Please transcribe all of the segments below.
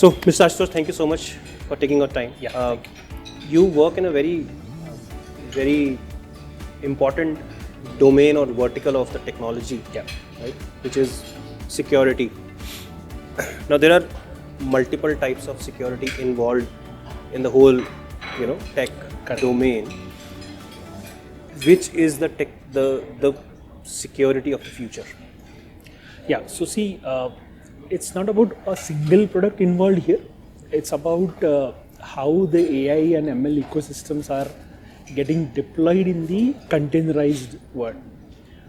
So, Mr. Ashutosh, thank you so much for taking your time. Yeah, you work in a very important domain or vertical of the technology, right? Which is security. Now, there are multiple types of security involved in the whole, tech domain. Which is the security of the future? Yeah, so see, it's not about a single product involved here. It's about how the AI and ML ecosystems are getting deployed in the containerized world.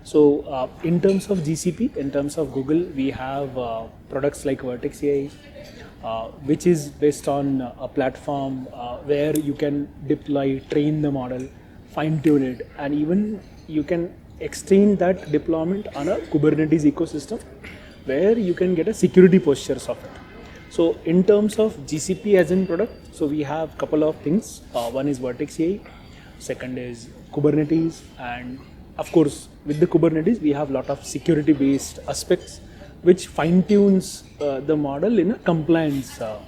So in terms of GCP, in terms of Google, we have products like Vertex AI, which is based on a platform where you can deploy, train the model, fine tune it, and even you can extend that deployment on a Kubernetes ecosystem where you can get a security postures of it. So in terms of GCP as in product, so we have a couple of things. One is Vertex AI, second is Kubernetes, and of course with the Kubernetes we have a lot of security based aspects which fine tunes the model in a compliance way.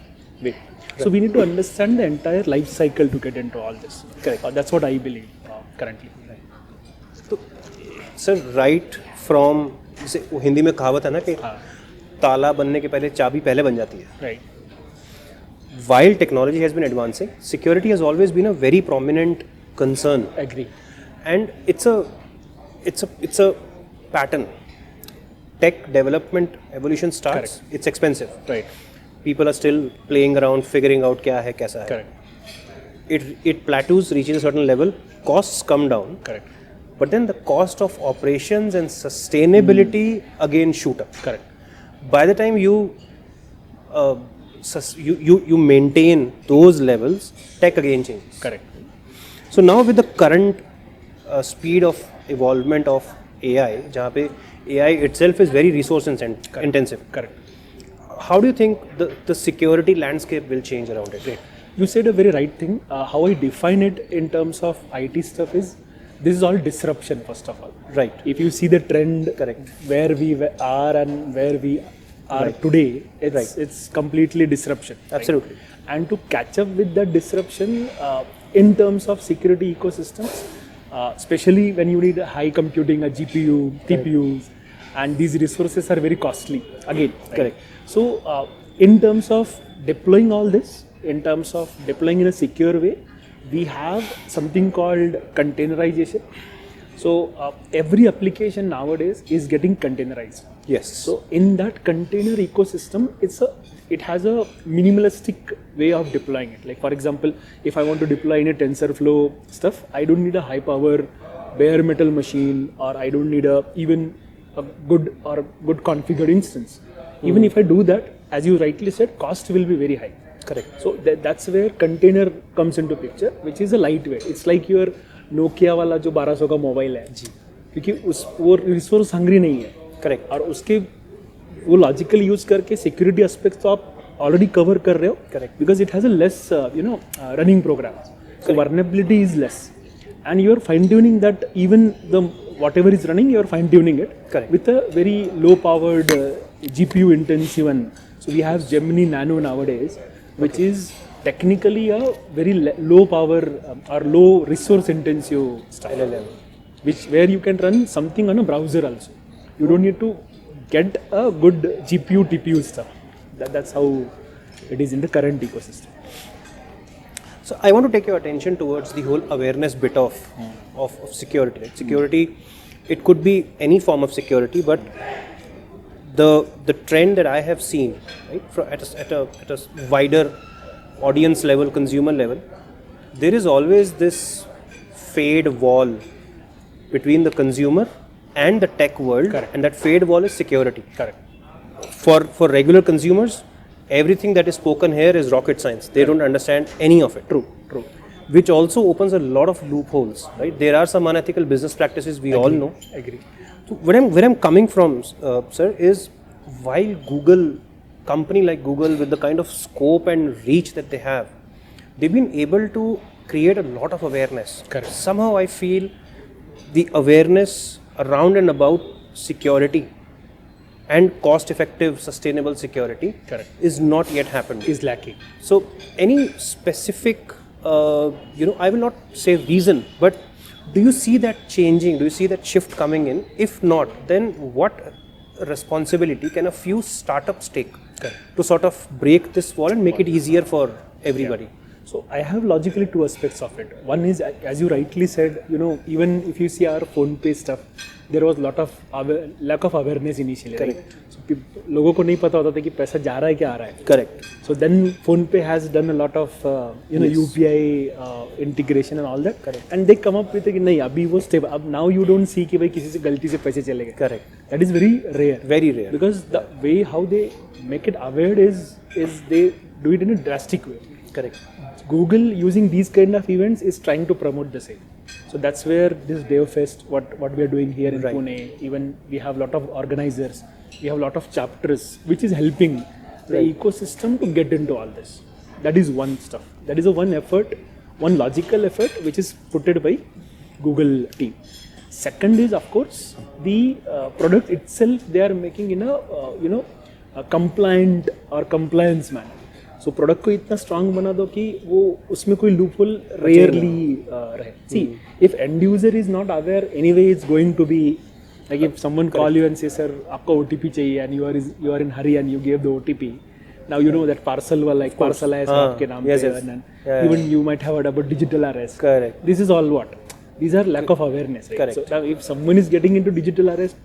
Right. So we need to understand the entire life cycle to get into all this. Correct. That's what I believe currently. So, sir, right from जैसे हिंदी में कहावत है ना कि ताला बनने के पहले चाबी पहले बन जाती है. Right. While technology has been advancing, security has always been a very prominent concern. Agree. And it's a pattern. Tech development evolution starts. Correct. It's expensive. Right. People are still playing around, figuring out क्या है कैसा है. Correct. It plateaus, reaches a certain level, costs come down. Correct. But then the cost of operations and sustainability again shoot up. Correct. By the time you maintain those levels, tech again changes. Correct. So now with the current speed of evolvement of AI, जहाँ पे AI itself is very resource intensive. Correct. How do you think the security landscape will change around it? Great. You said a very right thing. How I define it in terms of IT stuff is, this is all disruption first of all. Right. If you see the trend, Correct. where we are and where we are Right. today, it's Right. it's completely disruption. right? Absolutely. And to catch up with that disruption in terms of security ecosystems, especially when you need high computing, a GPU, TPUs, and these resources are very costly. Again, Correct. So in terms of deploying all this, in terms of deploying in a secure way, we have something called containerization. So every application nowadays is getting containerized. Yes. So in that container ecosystem, it has a minimalistic way of deploying it. Like for example, if I want to deploy in a TensorFlow stuff, I don't need a high power bare metal machine, or I don't need even a good configured instance. Even if I do that, as you rightly said, cost will be very high. Correct. So that's where container comes into picture, which is a lightweight. It's like your Nokia वाला जो 1200 का mobile है, क्योंकि वो resource hungry नहीं है. Correct. और उसके वो लॉजिकल यूज करके सिक्योरिटी एस्पेक्ट्स तो आप ऑलरेडी कवर कर रहे हो. Correct. Because it has a less running program, so vulnerability is less, and you are fine tuning that. Even the whatever is running, you are fine tuning it. Correct. With a very low powered GPU intensive one. So we have Gemini Nano nowadays, which is technically a very low power or low resource intensive style LLM, where you can run something on a browser also. You don't need to get a good GPU TPU stuff. That's how it is in the current ecosystem. So I want to take your attention towards the whole awareness bit of security. Right? Security, it could be any form of security, but the trend that I have seen, right, at a wider audience level, consumer level, there is always this fade wall between the consumer and the tech world. Correct. And that fade wall is security. Correct. For regular consumers, everything that is spoken here is rocket science. They don't understand any of it. True. Which also opens a lot of loopholes, right? There are some unethical business practices we all know. Agree. So where I'm coming from, sir, is while company like Google, with the kind of scope and reach that they have, they've been able to create a lot of awareness. Correct. Somehow I feel the awareness around and about security and cost-effective, sustainable security Correct. is not yet happened. is lacking. So, any specific, I will not say reason, but do you see that changing? Do you see that shift coming in? If not, then what responsibility can a few startups take to sort of break this wall and make it easier for everybody? So I have logically two aspects of it. One is, as you rightly said, even if you see our PhonePe stuff, there was lot of lack of awareness initially. Correct. Right? So लोगों को नहीं पता होता था कि पैसा जा रहा है क्या आ रहा है. Correct. So then PhonePe has done a lot of UPI integration and all that. Correct. And they come up with कि नहीं अभी वो step अब now you don't see कि भाई किसी से गलती से पैसे चले गए. Correct. That is very rare. Very rare. Because the way how they make it aware is they do it in a drastic way. Correct. Google using these kind of events is trying to promote the same. So that's where this DevFest, what we are doing here in Right. Pune, even we have a lot of organizers, we have a lot of chapters, which is helping the ecosystem to get into all this. That is one stuff. That is a one effort, one logical effort, which is put by Google team. Second is, of course, the product itself they are making in a compliant or compliance manner. So product को इतना strong बना दो कि वो उसमें कोई loophole rarely रहे. See if end user is not aware anyway it's going to be like if someone call you and say sir आपका ओटीपी चाहिए and you are in hurry and you give the OTP. Now you know that parcel वाला एक parcel है आपके नाम पे and even you might have heard about digital arrest. Correct. This is all what? These are lack of awareness, right? Correct. So now if someone is getting into digital arrest,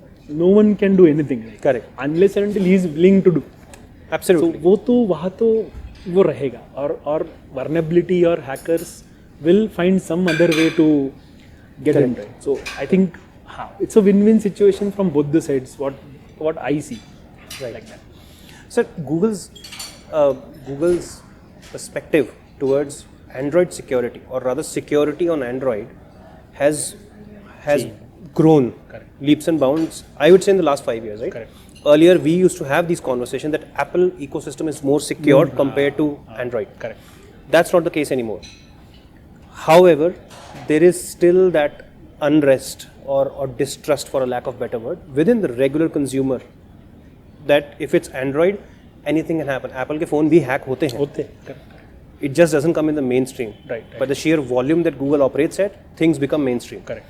no one can do anything. Right? Correct. Unless and until he is willing to do. Absolutely. So वो तो वहाँ तो वो रहेगा और vulnerability or hackers will find some other way to get into it. So I think it's a win-win situation from both the sides. What I see, Right. like that. Sir, Google's perspective towards Android security, or rather security on Android, has grown leaps and bounds. I would say in the last 5 years, right? Correct. Earlier, we used to have these conversations that Apple ecosystem is more secure compared to Android. Correct. That's not the case anymore. However, there is still that unrest or distrust, for a lack of better word, within the regular consumer, that if it's Android, anything can happen. Apple के phone भी hack होते हैं. होते correct. It just doesn't come in the mainstream. Right. But the sheer volume that Google operates at, things become mainstream. Correct.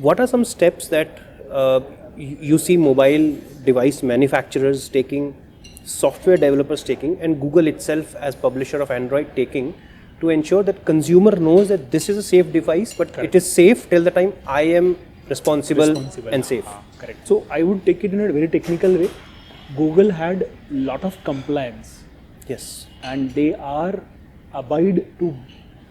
What are some steps that you see mobile device manufacturers taking, software developers taking, and Google itself as publisher of Android taking to ensure that consumer knows that this is a safe device, but it is safe till the time I am responsible. And safe. Correct. So I would take it in a very technical way. Google had lot of compliance. Yes. And they are abide to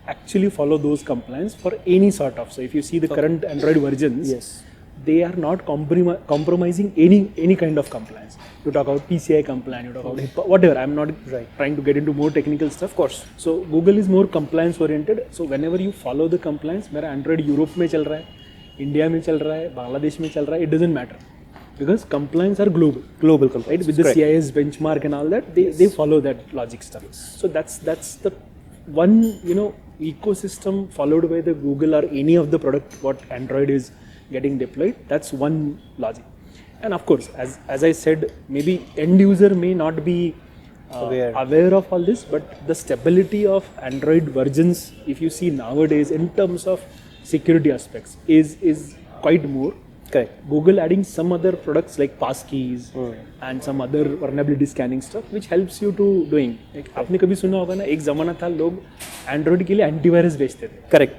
actually follow those compliance for any sort of. So if you see the current Android versions, Yes. they are not compromising any kind of compliance. You talk about PCI compliance, you talk about HIPAA, whatever. I'm not trying to get into more technical stuff. Of course. So Google is more compliance oriented. So whenever you follow the compliance, मेरा Android Europe में चल रहा है, India में चल रहा है, बांग्लादेश में चल रहा है, it doesn't matter. Because compliance are global. Global compliance. Right? With the CIS benchmark and all that, they follow that logic stuff. So that's the one ecosystem followed by the Google or any of the product what Android is getting deployed. That's one logic. And of course, as I said, maybe end user may not be aware of all this, but the stability of Android versions, if you see nowadays in terms of security aspects, is quite more. Correct. Google adding some other products like passkeys and some other vulnerability scanning stuff which helps you to doing. Like, आपने कभी सुना होगा ना, एक ज़माना था लोग Android के लिए एंटीवायरस बेचते थे. Correct.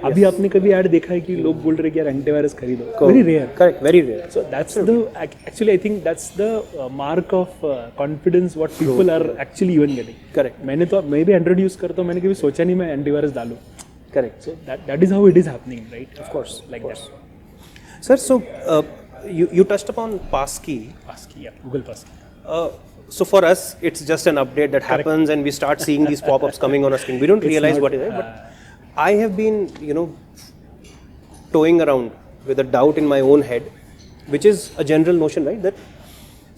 अभी आपने कभी ऐड देखा है कि लोग बोल रहे कि यार एंटीवायरस खरीदो? Very rare. Correct. Very rare. So that's actually I think that's the mark of confidence what people are actually even getting. Correct. मैं भी एंड्रॉइड यूज़ करता हूँ, मैंने कभी सोचा नहीं मैं एंटीवायरस डालूँ. Correct. So that is how it is happening, right? Of course. Like that. Sir, so you touched upon passkey. Passkey, yeah, Google Passkey. So for us, it's just an update that happens, and we start seeing these pop-ups coming on our screen. We don't realize what it is. But I have been, toying around with a doubt in my own head, which is a general notion, right? That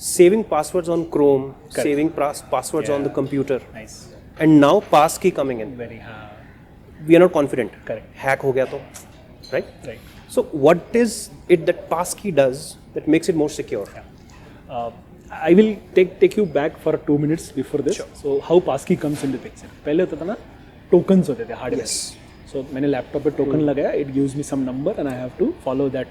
saving passwords on Chrome, saving passwords on the computer, Nice. and now passkey coming in. Very We are not confident. Correct. Hack हो गया तो, right? Right. So what is it that passkey does that makes it more secure? I will take you back for 2 minutes before this. So how passkey comes into picture. पहले होता था ना tokens होते थे hardware. Yes. So मैंने laptop पे token लगाया, it gives me some number and I have to follow that.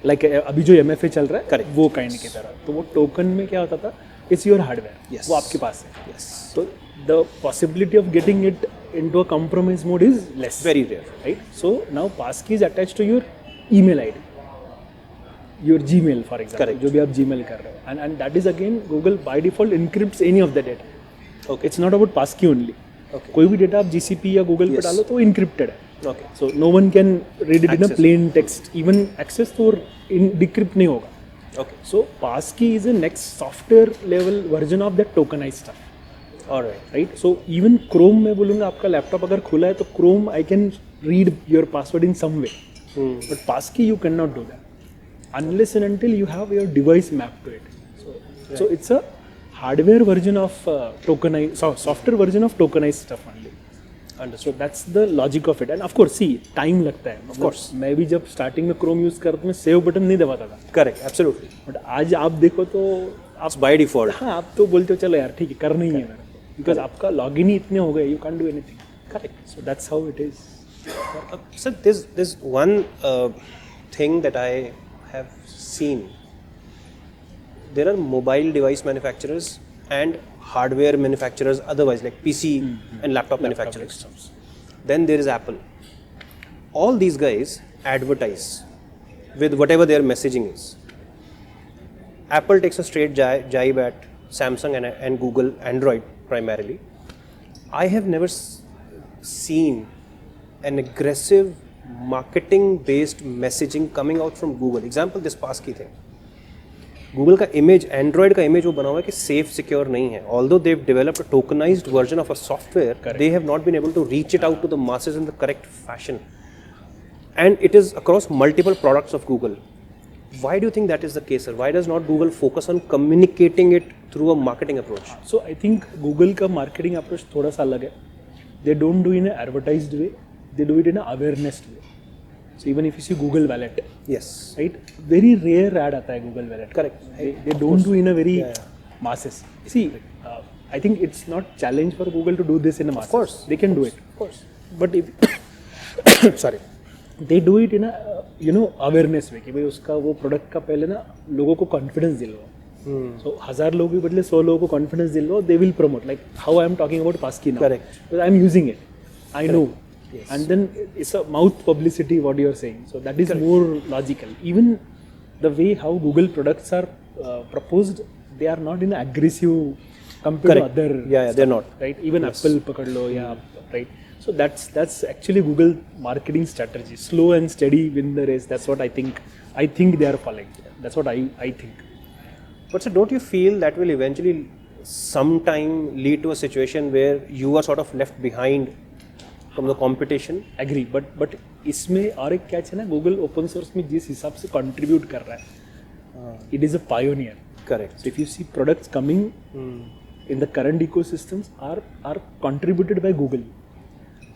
Like अभी जो MFA चल रहा है, Correct. वो काइंड की तरह. तो वो टोकन में क्या होता था? It's your hardware. Yes. वो आपके पास है. Yes. So the possibility of getting it into a compromise mode is less. Very rare. Right? So now passkey is attached to your email ID. Your Gmail, for example. Correct. जो भी आप Gmail कर रहे हो. And that is again, Google by default encrypts any of the data. Okay. It's not about passkey only. Okay. कोई भी data आप GCP या Google पे Yes. डालो तो वो encrypted है. Okay. So no one can read it in a Access. plain text. Even access तो decrypt नहीं होगा. Okay. So passkey is a next software level version of that tokenized stuff. All right. Right? So even Chrome में बोलूँगा आपका laptop अगर खुला है तो Chrome I can read your password in some way. But passkey you cannot do that unless and until you have your device mapped to it. So it's a hardware version of tokenized, software version of tokenized stuff only. Understood. So that's the logic of it. And of course, see, time लगता है. Of course. मैं भी जब starting में Chrome use करता मैं save button नहीं दबाता था. Correct. Absolutely. But आज आप देखो तो It's by default. हाँ आप तो बोलते हो चलो यार ठीक है करना ही है मेरे को. Because आपका login ही इतने हो गए, you can't do anything. Correct. So that's how it is. Sir, there's one thing that I have seen. There are mobile device manufacturers and hardware manufacturers otherwise, like PC and laptop manufacturers. Then there is Apple. All these guys advertise with whatever their messaging is. Apple takes a straight jibe at Samsung and Google Android primarily. I have never seen an aggressive marketing based messaging coming out from Google. Example, this passkey thing. Google का image, Android का image वो बना हुआ है कि safe secure नहीं है. Although they have developed a tokenised version of a software, they have not been able to reach it out to the masses in the correct fashion, and it is across multiple products of Google. Why do you think that is the case, sir? Why does not Google focus on communicating it through a marketing approach? So I think Google का marketing approach थोड़ा सा अलग है. They don't do in an advertised way. They do it in an awareness way. So even if you see Google Wallet, Yes. right? Very rare ad आता है Google Wallet. Correct. They don't do in a very masses. See, I think it's not challenge for Google to do this in a masses. Of course. They can do it. Of course. But if sorry, they do it in a awareness way कि भाई उसका वो product का पहले ना लोगों को confidence दिलवाओ. So 1000 लोगों के बदले 100 लोगों को confidence दिलवाओ. They will promote like how I am talking about passkey now. Correct. Because I am using it. I know. Yes. And then it's a mouth publicity what you are saying. So that is more logical. Even the way how Google products are proposed, they are not in aggressive compared Correct. to other. Yeah, they're not. Right. Even Apple पकड़ लो या right. So that's actually Google marketing strategy. Slow and steady win the race. That's what I think. I think they are following. That's what I think. But sir, don't you feel that will eventually sometime lead to a situation where you are sort of left behind from the competition? Agree. But इसमें और एक catch है ना, Google open source में जिस हिसाब से contribute कर रहा है, it is a pioneer. Correct. So if you see products coming in the current ecosystems are contributed by Google.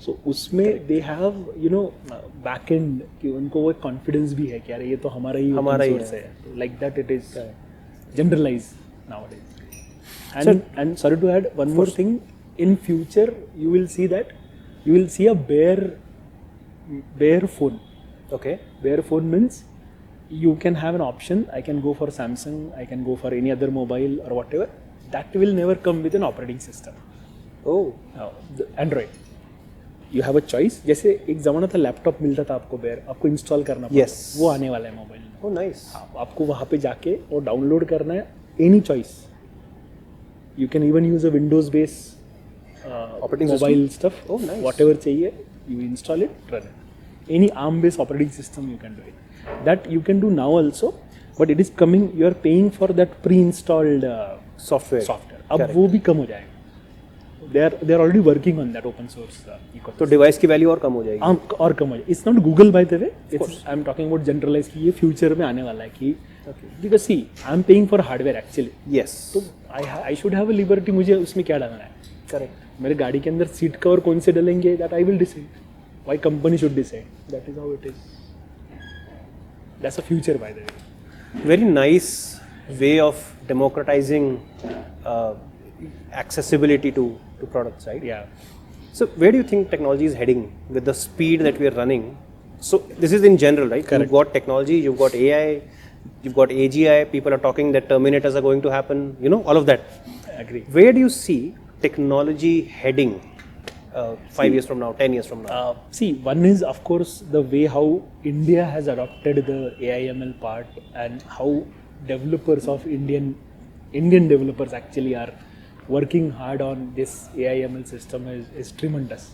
So उसमें they have back end कि उनको वो confidence भी है कि यार ये तो हमारा ही open source है. Like that it is generalized nowadays. And sorry to add one more thing. In future you will see that you will see a bare phone. Okay. Bare phone means you can have an option. I can go for Samsung, I can go for any other mobile or whatever. That will never come with an operating system. Oh. Android. You have a choice. जैसे एक ज़माना था laptop मिलता था आपको bare, आपको install करना पड़ता. Yes. वो आने वाला है मोबाइल में. Oh, nice. आपको वहाँ पे जाके वो डाउनलोड करना है. Any choice. You can even use a Windows based Operating mobile system? stuff. Oh, nice. Whatever चाहिए, you install it, run it. Any ARM based operating system you can do it. That you can do now also, but it is coming. You are paying for that pre-installed Software. अब Correct. वो भी कम हो जाएगा. They are already working on that open source ecosystem. तो device की value और कम हो जाएगी. और कम हो जाएगा. It's not Google by the way. I am talking about generalized कि ये future में आने वाला है कि because see, I am paying for hardware actually. Yes. तो I should have a liberty. मुझे उसमें क्या डालना है. Correct. मेरे गाड़ी के अंदर सीट कवर कौन से डलेंगे that I will decide. Why company should decide. That is how it is. That's a future by the way. Very nice way of democratizing accessibility to products, right? Yeah. So where do you think technology is heading with the speed that we are running? So this is in general, right? Correct. You've got technology, you've got AI, you've got AGI, people are talking that Terminators are going to happen, you know, all of that. I agree. Where do you see technology heading 5 years from now, 10 years from now? See, one is of course the way how India has adopted the AI/ML part and how developers of Indian developers actually are working hard on this AI/ML system is tremendous.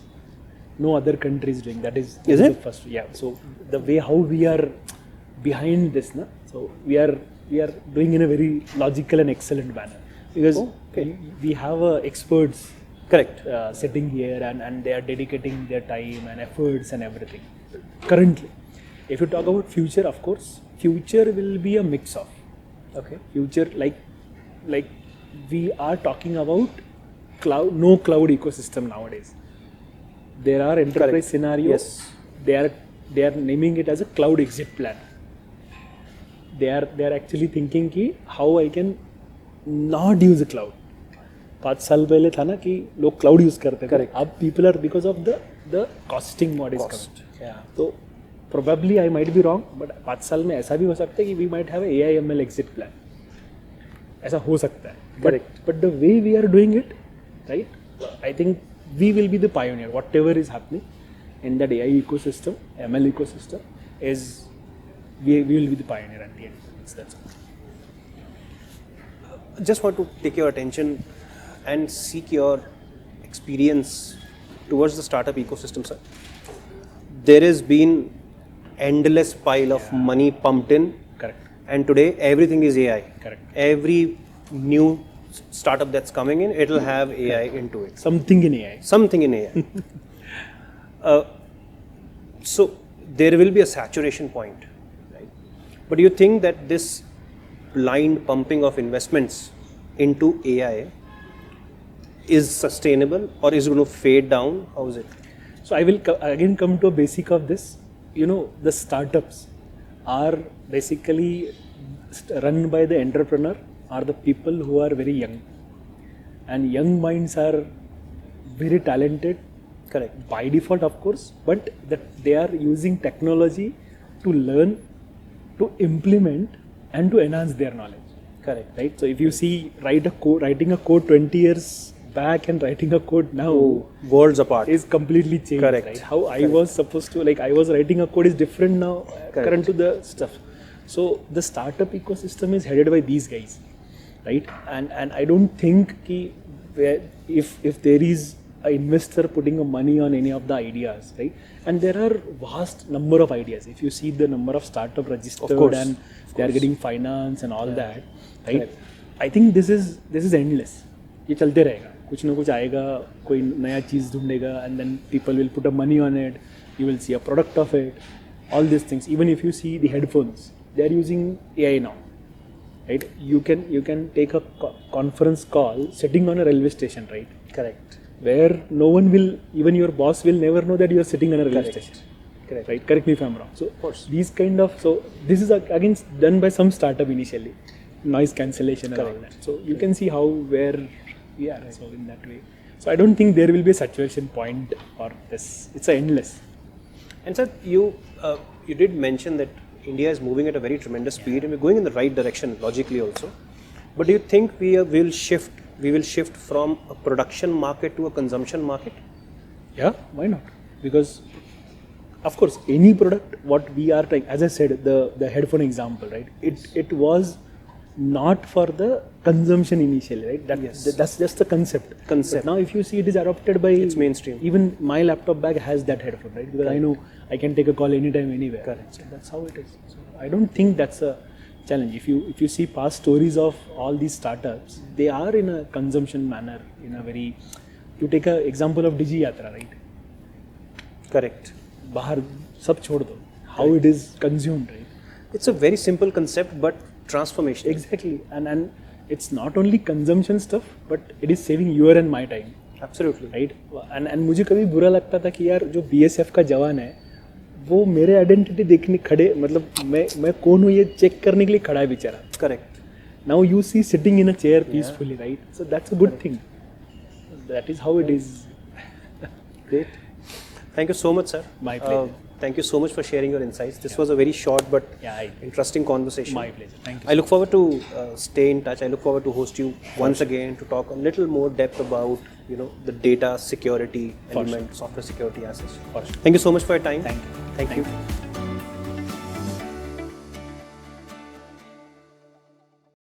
No other country is doing that. Is it? the first? Yeah. So the way how we are behind this, na? So we are doing in a very logical and excellent manner because we have experts. Correct. Sitting here and they are dedicating their time and efforts and everything. Currently, if you talk about future, of course, future will be a mix of. Okay. Future like we are talking about cloud, no cloud ecosystem nowadays. There are enterprise scenarios. Yes. They are naming it as a cloud exit plan. They are actually thinking कि how I can not use a cloud. 5 साल पहले था ना कि लोग cloud use करते थे. अब people are because of the costing mode is coming. तो probably I might be wrong but 5 साल में ऐसा भी हो सकता है कि we might have AI/ML exit plan. ऐसा हो सकता है. But the way we are doing it, right, I think we will be the pioneer. Whatever is happening in that AI ecosystem, ML ecosystem is we will be the pioneer at the end. That's all. Just want to take your attention and seek your experience towards the startup ecosystem, sir. There has been endless pile of money pumped in. Correct. And today everything is AI. Correct. Every new startup that's coming in, it'll have AI into it. Something in AI. Something in AI. So there will be a saturation point, right? But do you think that this blind pumping of investments into AI is sustainable or is it going to fade down? How is it? So I will again come to a basic of this. You know, the startups are basically run by the entrepreneur, are the people who are very young, and young minds are very talented. Correct. By default, of course, but that they are using technology to learn, to implement, and to enhance their knowledge. Correct. Right. So if you see writing a code 20 years back and writing a code now, Worlds apart. is completely changed. Correct. Right? How I was supposed to, like I was writing a code is different now, current to the stuff. So the startup ecosystem is headed by these guys, right? And I don't think if there is an investor putting a money on any of the ideas, right? And there are vast number of ideas. If you see the number of startup registered and they are getting finance and all that, right? Correct. I think this is endless. ये चलते रहेगा. कुछ ना कुछ आएगा, कोई नया चीज़ ढूंढेगा, and then people will put a money on it. You will see a product of it. All these things. Even if you see the headphones, they are using AI now, right? You can take a conference call sitting on a railway station, right? Correct. Where no one will, even your boss will never know that you are sitting on a railway Correct. station. Correct. Right? Correct me if I'm wrong. So Of course. these kind of, so this is again done by some startup initially, noise cancellation and all Correct. that. So you can see how where we are. So in that way, so I don't think there will be a saturation point for this. It's endless. And sir, you did mention that India is moving at a very tremendous speed and we're going in the right direction logically also. But do you think we will shift from a production market to a consumption market? Yeah, why not? Because of course any product what we are trying, as I said, the headphone example, right? It was not for the consumption initially, right? That's just the concept. But now if you see it is adopted by, it's mainstream. Even my laptop bag has that headphone, right? Because I know I can take a call anytime, anywhere. Correct. So that's how it is. So I don't think that's a challenge. If you see past stories of all these startups, they are in a consumption manner, in a very, you take an example of Digi Yatra, right? Correct. बाहर सब छोड़ दो, how it is consumed, right? It's a very simple concept but transformation. Exactly. And it's not only consumption stuff, but it is saving your and my time. Absolutely. Right? And मुझे कभी बुरा लगता था कि यार जो BSF का जवान है वो मेरे आइडेंटिटी देखने खड़े, मतलब मैं कौन हूँ ये चेक करने के लिए खड़ा है बेचारा. Correct. Now you see sitting in a chair peacefully, right? So that's a good thing. That is how it is. Great. Thank you so much, sir. My pleasure. Thank you so much for sharing your insights. This was a very short but interesting conversation. My pleasure. Thank you. I look forward to stay in touch. I look forward to host you once again to talk a little more depth about the data security element, software security assets. For sure. Thank you so much for your time. Thank you. Thank you. you.